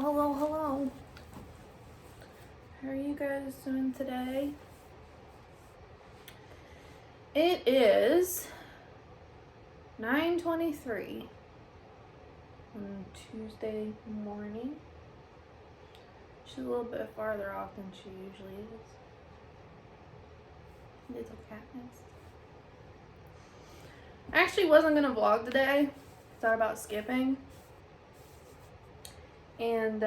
Hello. How are you guys doing today? It is 9:23 on Tuesday morning. She's a little bit farther off than she usually is. Little catness. I actually wasn't gonna vlog today. Thought about skipping. And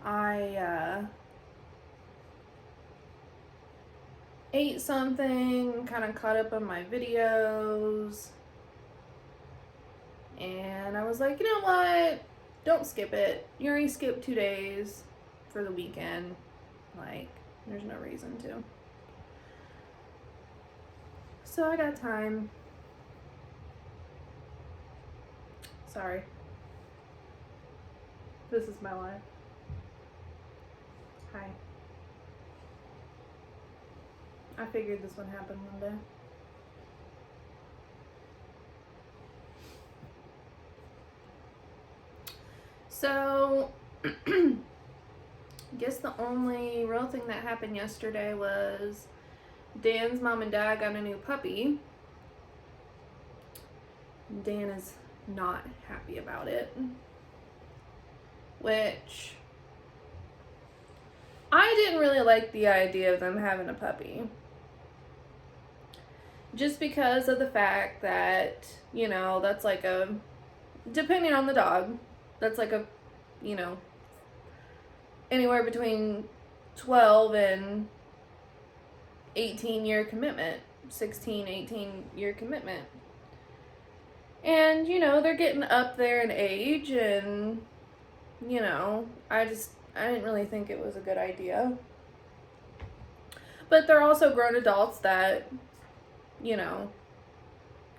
I ate something, kind of caught up on my videos, and I was like, you know what, don't skip it. You already skipped 2 days for the weekend. Like, there's no reason to. So I got time. Sorry. This is my life. Hi. I figured this would happen one day. So, I guess the only real thing that happened yesterday was Dan's mom and dad got a new puppy. Dan is not happy about it. Which, I didn't really like the idea of them having a puppy. Just because of the fact that, you know, that's like a, depending on the dog, that's like a, you know, anywhere between 12 and 18-year commitment, 16, 18-year commitment. And, you know, they're getting up there in age, and, you know, I didn't really think it was a good idea. But they're also grown adults that, you know,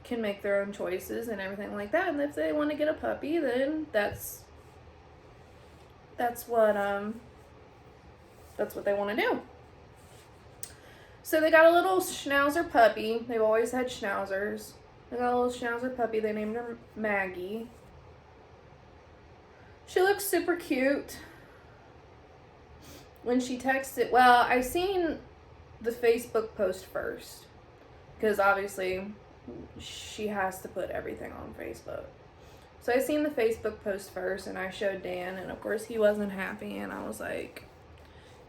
can make their own choices and everything like that. And if they want to get a puppy, then that's what they want to do. So they got a little schnauzer puppy. They've always had schnauzers. They got a little schnauzer puppy. They named her Maggie. She looks super cute. When she texted, well, I seen the Facebook post first, because obviously she has to put everything on Facebook. So I seen the Facebook post first, and I showed Dan, and of course he wasn't happy, and I was like,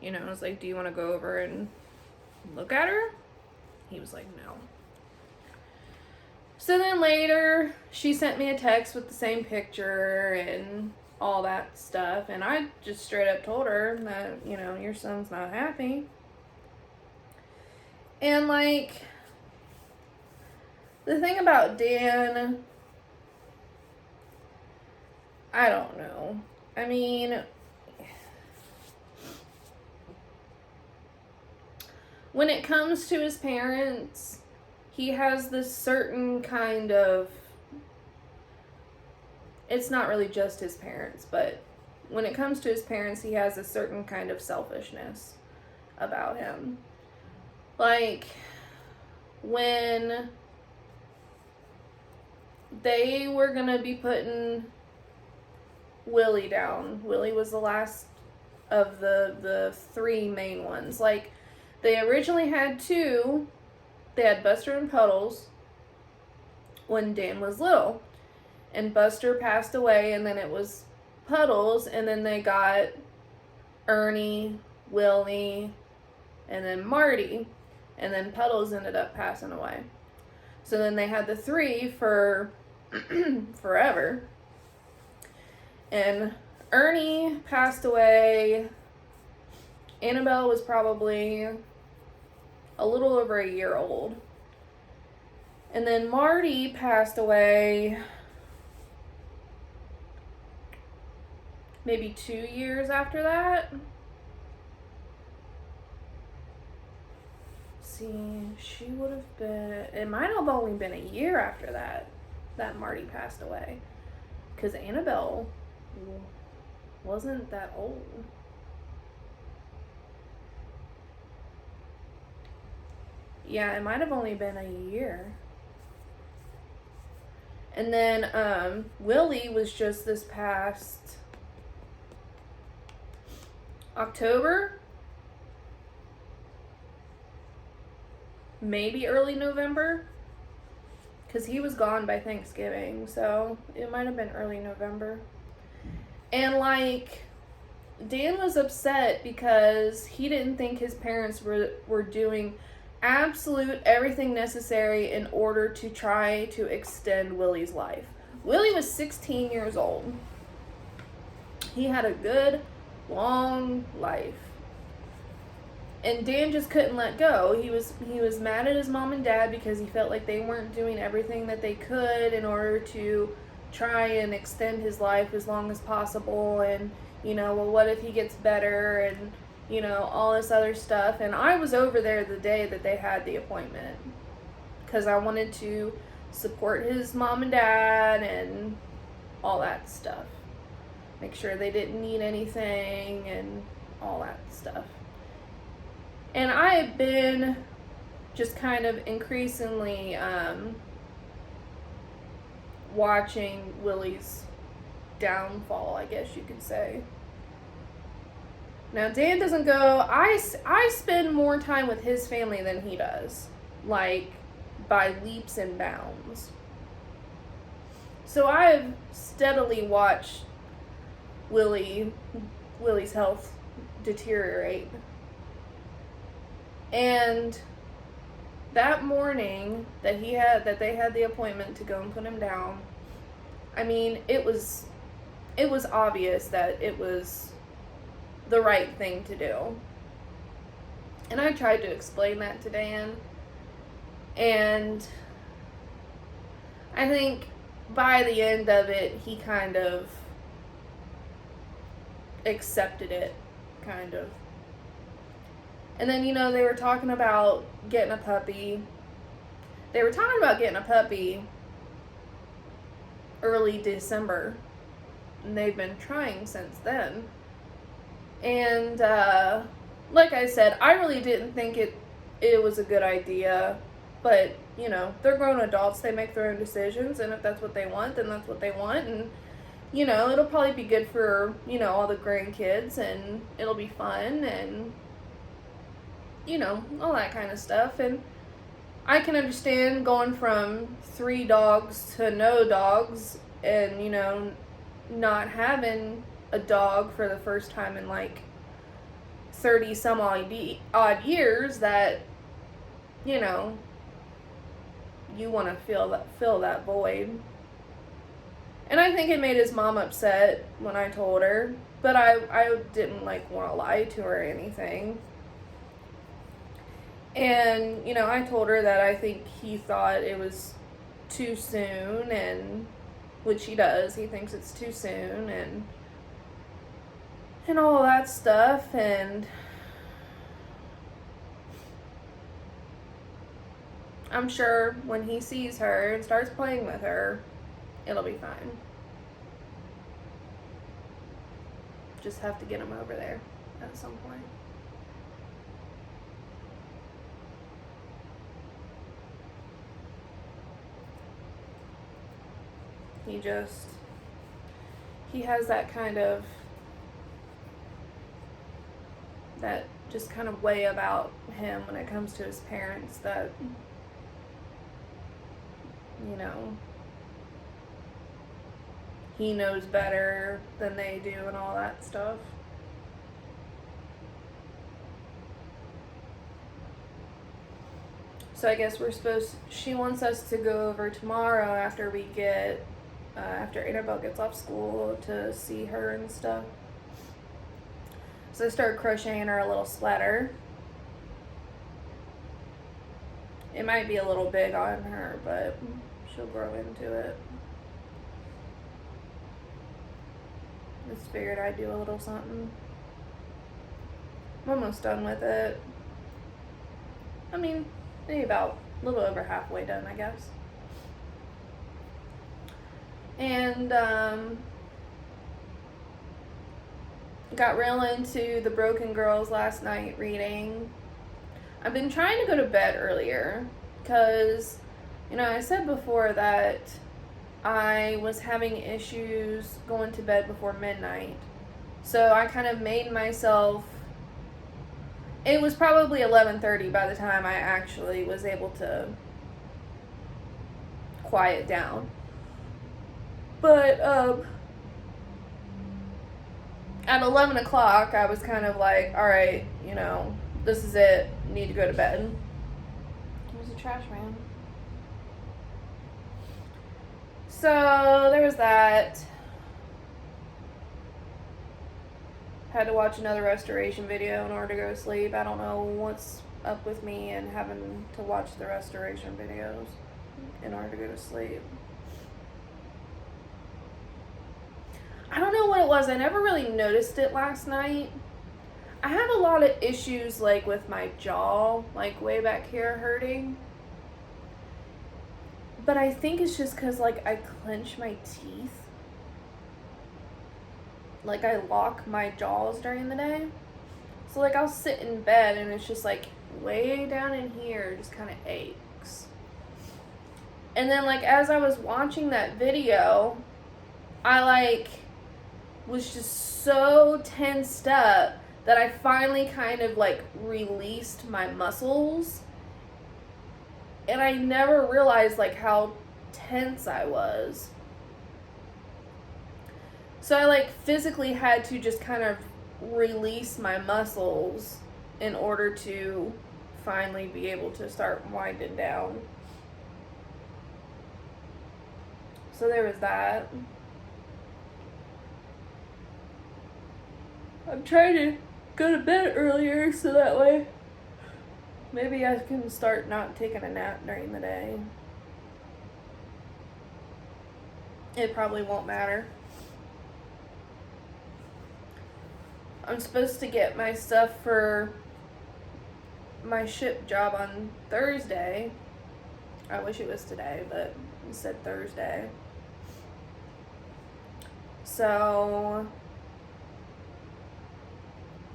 you know, I was like, do you want to go over and look at her? He was like, no. So then later, she sent me a text with the same picture and all that stuff, and I just straight up told her that, you know, your son's not happy. And, like, the thing about Dan, I don't know. I mean, when it comes to his parents, he has this certain kind of, it's not really just his parents, but when it comes to his parents, he has a certain kind of selfishness about him. Like, when they were gonna be putting Willy down, Willy was the last of the 3 main ones. Like, they originally had 2. They had Buster and Puddles when Dan was little. And Buster passed away, and then it was Puddles, and then they got Ernie, Willy, and then Marty, and then Puddles ended up passing away. So then they had the 3 for forever. And Ernie passed away. Annabelle was probably a little over a year old. And then Marty passed away maybe 2 years after that. See, she would have been, it might have only been a year after that Marty passed away. Because Annabelle wasn't that old. Yeah, it might have only been a year. And then Willy was just this past October, maybe early November, because he was gone by Thanksgiving, so it might have been early November. And like, Dan was upset because he didn't think his parents were doing absolute everything necessary in order to try to extend Willy's life. Willy was 16 years old. He had a good, long life. And Dan just couldn't let go. He was mad at his mom and dad because he felt like they weren't doing everything that they could in order to try and extend his life as long as possible. And, you know, well, what if he gets better, and, you know, all this other stuff. And I was over there the day that they had the appointment because I wanted to support his mom and dad and all that stuff. Make sure they didn't need anything and all that stuff. And I have been just kind of increasingly watching Willy's downfall, I guess you could say. Now, Dan doesn't go, I spend more time with his family than he does, like by leaps and bounds. So I've steadily watched Willy's health deteriorate. And that morning that they had the appointment to go and put him down, I mean, it was obvious that it was the right thing to do. And I tried to explain that to Dan, and I think by the end of it, he kind of accepted it, kind of. And then, you know, they were talking about getting a puppy. They were talking about getting a puppy early December. And they've been trying since then. And, like I said, I really didn't think it was a good idea. But, you know, they're grown adults. They make their own decisions. And if that's what they want, then that's what they want. And, you know, it'll probably be good for, you know, all the grandkids. And it'll be fun. And, you know, all that kind of stuff. And I can understand going from 3 dogs to no dogs, and, you know, not having a dog for the first time in like 30 some odd years, that, you know, you want to fill that void. And I think it made his mom upset when I told her, but I didn't like want to lie to her or anything. And, you know, I told her that I think he thought it was too soon, and which he does. He thinks it's too soon, and all that stuff. And I'm sure when he sees her and starts playing with her, it'll be fine. Just have to get him over there at some point. He has that kind of way about him when it comes to his parents that, you know, he knows better than they do and all that stuff. So I guess she wants us to go over tomorrow after Annabelle gets off school to see her and stuff. So I started crocheting her a little sweater. It might be a little big on her, but she'll grow into it. Just figured I'd do a little something. I'm almost done with it. I mean, maybe about a little over halfway done, I guess. And got real into the Broken Girls last night reading. I've been trying to go to bed earlier because, you know, I said before that I was having issues going to bed before midnight. So I kind of made myself, it was probably 11:30 by the time I actually was able to quiet down. But at 11 o'clock, I was kind of like, all right, you know, this is it. Need to go to bed. There's a trash man. So there was that. Had to watch another restoration video in order to go to sleep. I don't know what's up with me and having to watch the restoration videos in order to go to sleep. I don't know what it was. I never really noticed it last night. I have a lot of issues like with my jaw, like way back here hurting. But I think it's just because like I clench my teeth. Like I lock my jaws during the day. So like I'll sit in bed and it's just like way down in here just kind of aches. And then like as I was watching that video, I like was just so tensed up that I finally kind of like released my muscles. And I never realized like how tense I was. So I like physically had to just kind of release my muscles in order to finally be able to start winding down. So there was that. I'm trying to go to bed earlier so that way maybe I can start not taking a nap during the day. It probably won't matter. I'm supposed to get my stuff for my ship job on Thursday. I wish it was today, but it said Thursday. So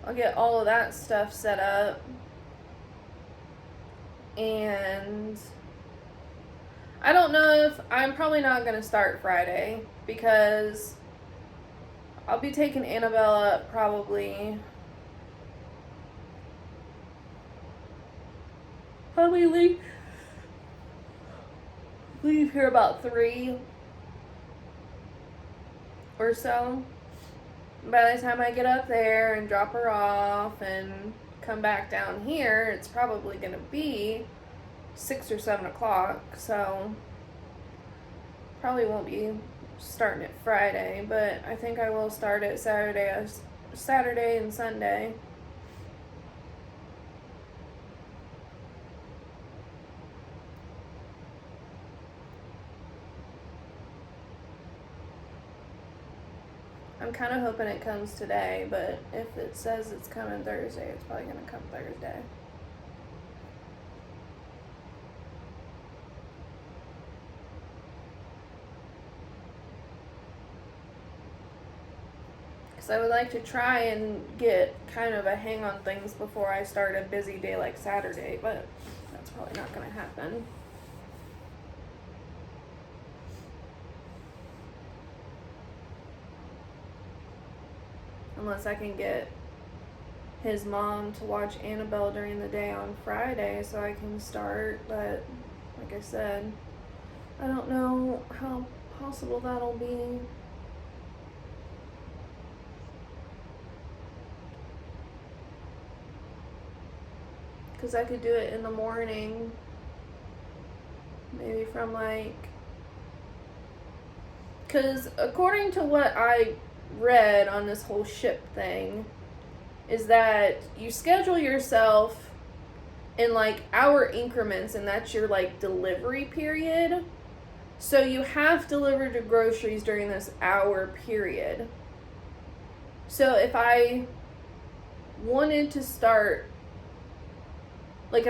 I'll get all of that stuff set up. And I don't know if I'm probably not going to start Friday because I'll be taking Annabelle up probably leave here about 3 or so. By the time I get up there and drop her off and come back down here, it's probably going to be 6 or 7 o'clock, so probably won't be starting it Friday, but I think I will start it Saturday and Sunday. I'm kind of hoping it comes today, but if it says it's coming Thursday, it's probably going to come Thursday. Because I would like to try and get kind of a hang on things before I start a busy day like Saturday, but that's probably not going to happen. Unless I can get his mom to watch Annabelle during the day on Friday so I can start, but like I said, I don't know how possible that'll be. Because I could do it in the morning, maybe from like, because according to what I read on this whole ship thing is that you schedule yourself in like hour increments, and that's your like delivery period. So you have delivered your groceries during this hour period. So if I wanted to start like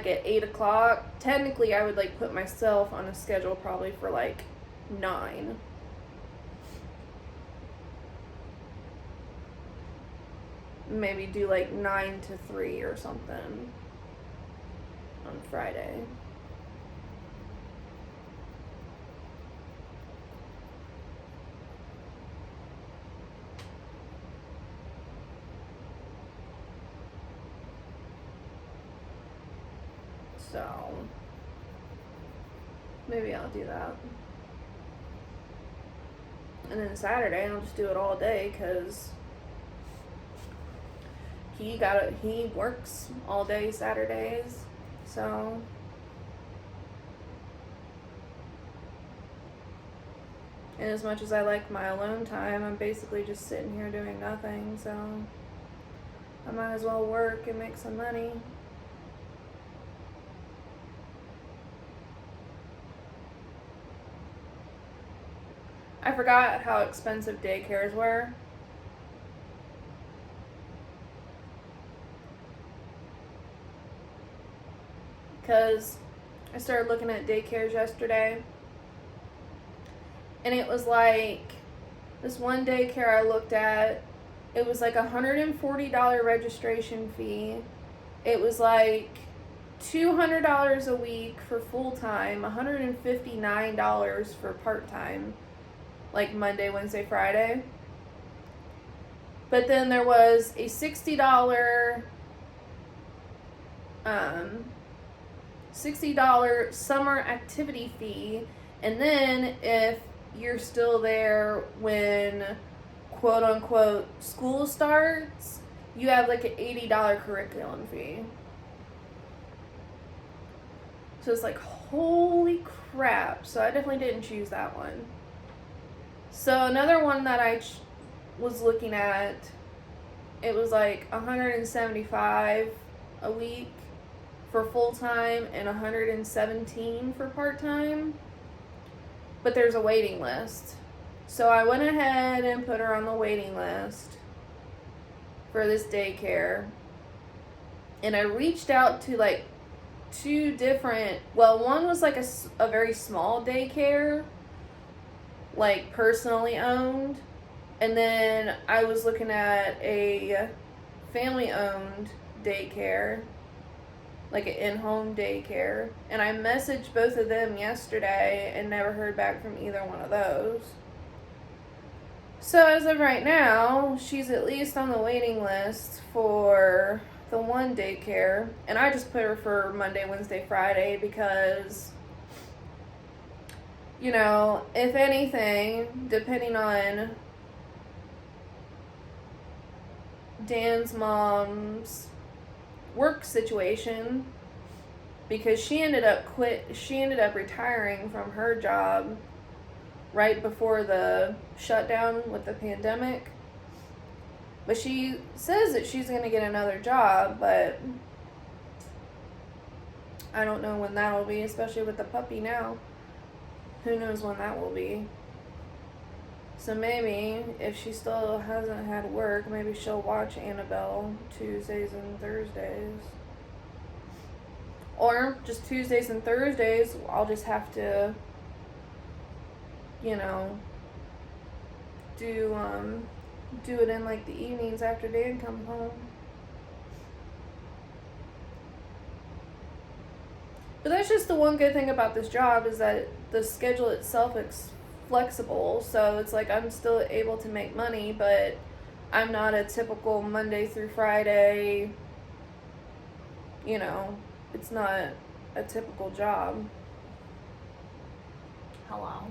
at 8 o'clock, technically I would like put myself on a schedule probably for like 9. Maybe do like 9 to 3 or something on Friday. So maybe I'll do that. And then Saturday I'll just do it all day because he works all day Saturdays. So and as much as I like my alone time, I'm basically just sitting here doing nothing, so I might as well work and make some money. I forgot how expensive daycares were. Because I started looking at daycares yesterday. And it was like, this one daycare I looked at, it was like $140 registration fee. It was like $200 a week for full-time, $159 for part-time, like Monday, Wednesday, Friday. But then there was a $60 summer activity fee, and then if you're still there when quote unquote school starts, you have like an $80 curriculum fee. So it's like, holy crap. So I definitely didn't choose that one. So another one that I was looking at, it was like $175 a week for full-time and $117 for part-time. But there's a waiting list. So I went ahead and put her on the waiting list for this daycare. And I reached out to like two different, well, one was like a very small daycare, like personally owned. And then I was looking at a family-owned daycare, like an in-home daycare, and I messaged both of them yesterday and never heard back from either one of those. So as of right now, she's at least on the waiting list for the one daycare, and I just put her for Monday, Wednesday, Friday because, you know, if anything, depending on Dan's mom's work situation, because she ended up retiring from her job right before the shutdown with the pandemic. But she says that she's going to get another job, but I don't know when that'll be, especially with the puppy now. Who knows when that will be. So maybe, if she still hasn't had work, maybe she'll watch Annabelle Tuesdays and Thursdays. Or just Tuesdays and Thursdays, I'll just have to, you know, do it in like the evenings after Dan comes home. But that's just the one good thing about this job, is that the schedule itself is flexible, so it's like I'm still able to make money, but I'm not a typical Monday through Friday, you know, it's not a typical job. Hello.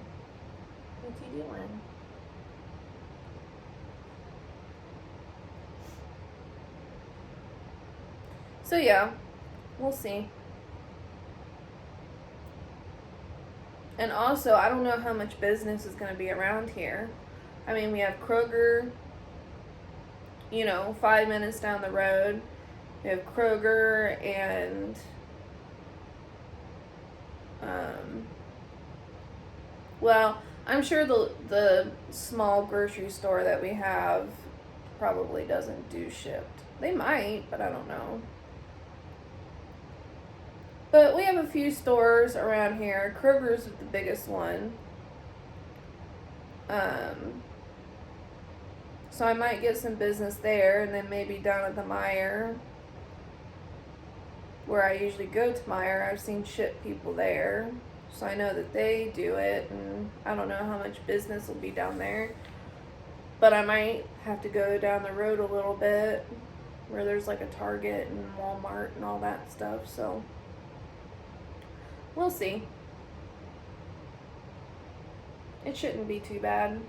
What you doing? So yeah, we'll see. And also, I don't know how much business is going to be around here. I mean, we have Kroger, you know, 5 minutes down the road. We have Kroger and well, I'm sure the small grocery store that we have probably doesn't do shipped. They might, but I don't know. But we have a few stores around here. Kroger's the biggest one. So I might get some business there, and then maybe down at the Meijer, where I usually go to Meijer. I've seen ship people there, so I know that they do it, and I don't know how much business will be down there. But I might have to go down the road a little bit, where there's like a Target and Walmart and all that stuff, so We'll see. It shouldn't be too bad.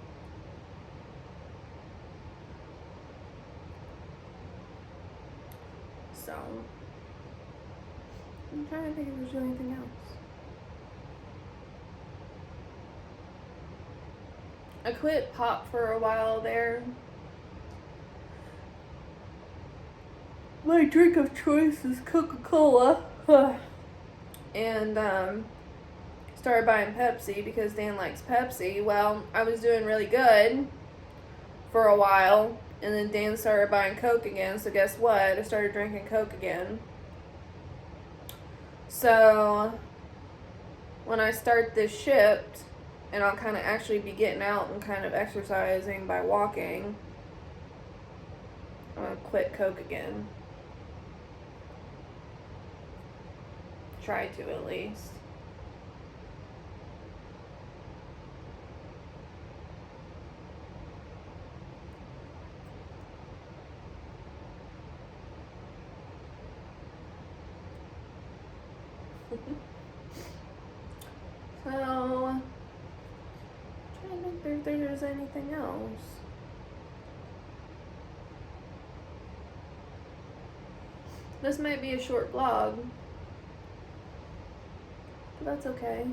So, I'm trying to think if there's anything else. I quit pop for a while there. My drink of choice is Coca-Cola. And, started buying Pepsi because Dan likes Pepsi. Well, I was doing really good for a while, and then Dan started buying Coke again, so guess what? I started drinking Coke again. So, when I start this shift, and I'll kind of actually be getting out and kind of exercising by walking, I'm going to quit Coke again. Try to, at least. So, I'm trying to think if there's anything else. This might be a short vlog, but that's okay.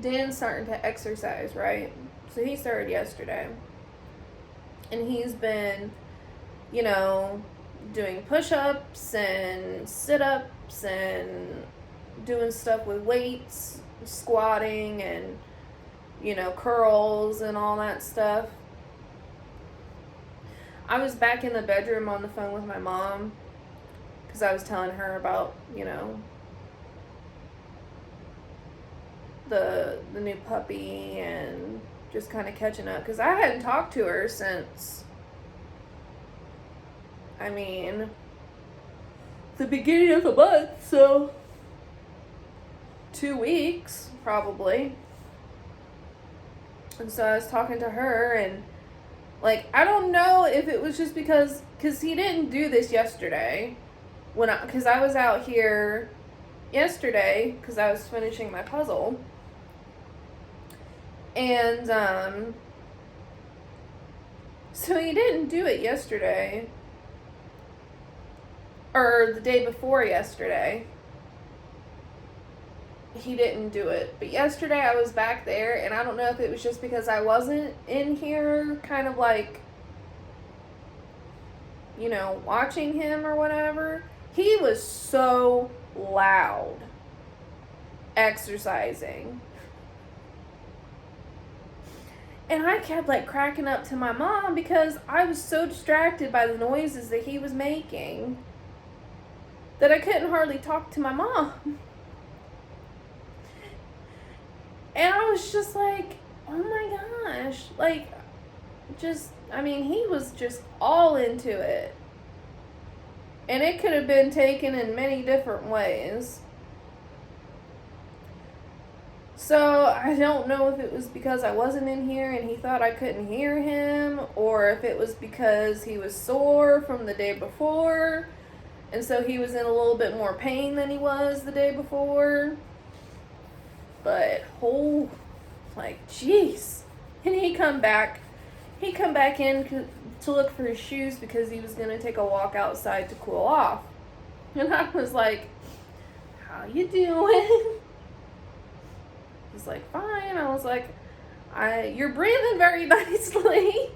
Dan's starting to exercise, right? So he started yesterday. And he's been, you know, doing push-ups and sit-ups and doing stuff with weights, squatting and, you know, curls and all that stuff. I was back in the bedroom on the phone with my mom because I was telling her about, you know, the new puppy and just kind of catching up because I hadn't talked to her since, I mean, the beginning of the month, so 2 weeks probably. And so I was talking to her, and like, I don't know if it was just because he didn't do this yesterday because I was out here yesterday because I was finishing my puzzle. And, so he didn't do it yesterday. Or the day before yesterday. He didn't do it. But yesterday I was back there, and I don't know if it was just because I wasn't in here kind of like, you know, watching him or whatever. He was so loud exercising. And I kept like cracking up to my mom because I was so distracted by the noises that he was making that I couldn't hardly talk to my mom. And I was just like, oh my gosh. Like, just, I mean, he was just all into it. And it could have been taken in many different ways. So, I don't know if it was because I wasn't in here and he thought I couldn't hear him, or if it was because he was sore from the day before, and so he was in a little bit more pain than he was the day before. But, oh, like, jeez. And he come back in to look for his shoes because he was going to take a walk outside to cool off. And I was like, how you doing? He's like, fine. I was like, you're breathing very nicely.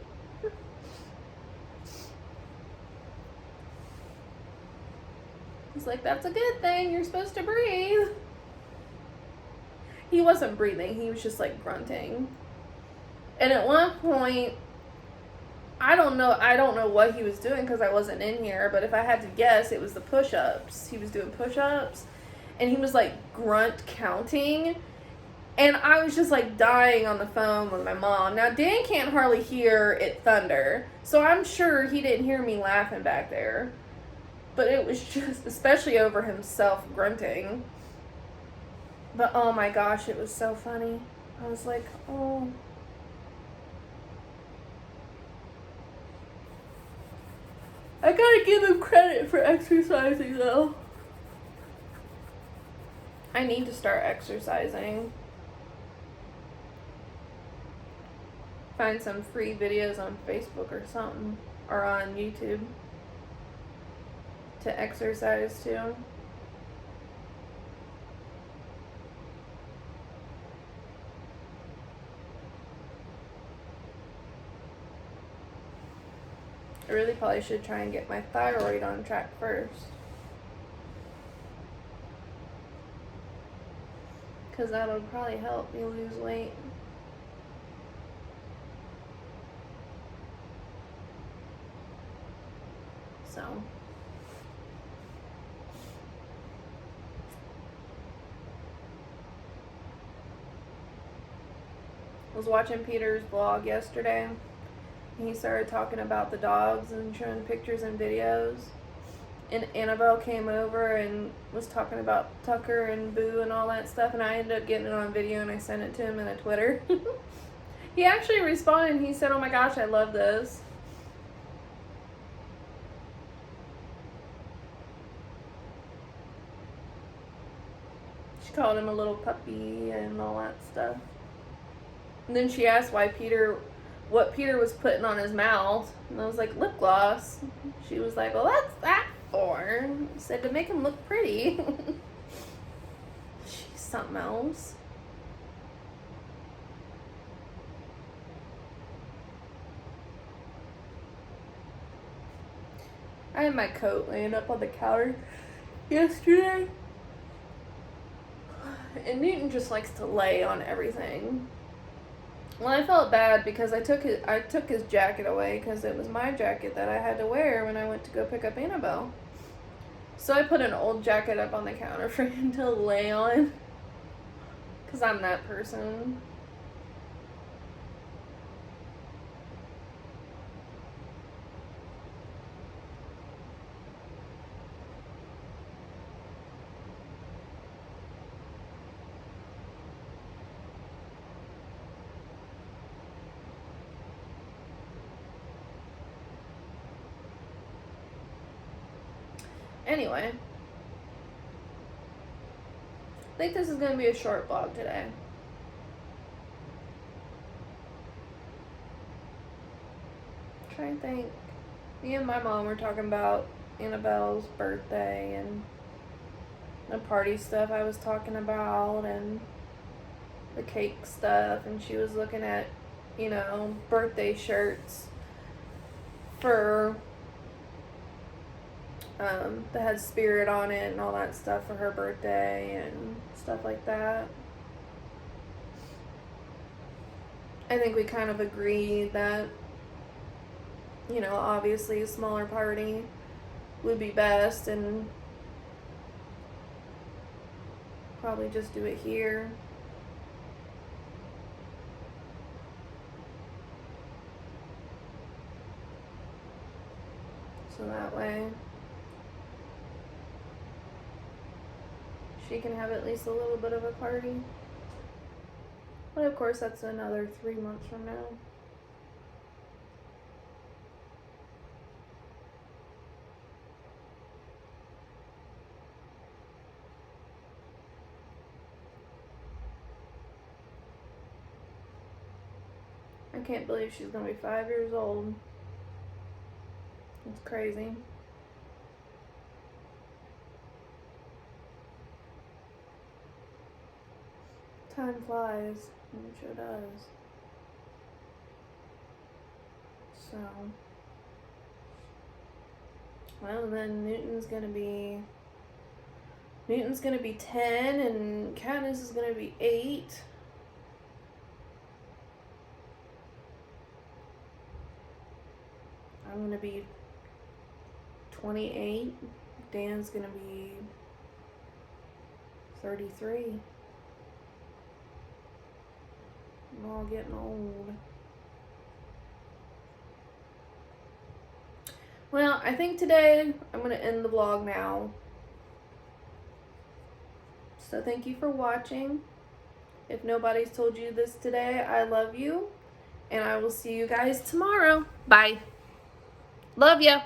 He's like, that's a good thing. You're supposed to breathe. He wasn't breathing. He was just like grunting. And at one point, I don't know what he was doing because I wasn't in here, but if I had to guess, it was the push-ups. He was doing push-ups, and he was like grunt counting. And I was just like dying on the phone with my mom. Now, Dan can't hardly hear it thunder, so I'm sure he didn't hear me laughing back there. But it was just, especially over himself grunting. But oh my gosh, it was so funny. I was like, oh. I gotta give him credit for exercising though. I need to start exercising. Find some free videos on Facebook or something, or on YouTube to exercise too. I really probably should try and get my thyroid on track first. Because that'll probably help me lose weight. So. I was watching Peter's vlog yesterday. He started talking about the dogs and showing pictures and videos. And Annabelle came over and was talking about Tucker and Boo and all that stuff. And I ended up getting it on video and I sent it to him in a Twitter. He actually responded and he said, "Oh my gosh, I love this." She called him a little puppy and all that stuff. And then she asked what Peter was putting on his mouth. And I was like, lip gloss. She was like, well, what's that for? I said, to make him look pretty. She's something else. I had my coat laying up on the counter yesterday. And Newton just likes to lay on everything. Well, I felt bad because I took his jacket away because it was my jacket that I had to wear when I went to go pick up Annabelle. So I put an old jacket up on the counter for him to lay on because I'm that person. Anyway, I think this is going to be a short vlog today. I'm trying to think. Me and my mom were talking about Annabelle's birthday and the party stuff I was talking about and the cake stuff, and she was looking at, birthday shirts for that had spirit on it and all that stuff for her birthday and stuff like that. I think we kind of agreed that, obviously a smaller party would be best and probably just do it here. So that way she can have at least a little bit of a party. But of course, that's another 3 months from now. I can't believe she's gonna be 5 years old. It's crazy. Time flies, it sure does. So, well, then Newton's gonna be 10 and Katniss is gonna be 8. I'm gonna be 28. Dan's gonna be 33. We're all getting old. Well, I think today I'm going to end the vlog now. So thank you for watching. If nobody's told you this today, I love you. And I will see you guys tomorrow. Bye. Love ya.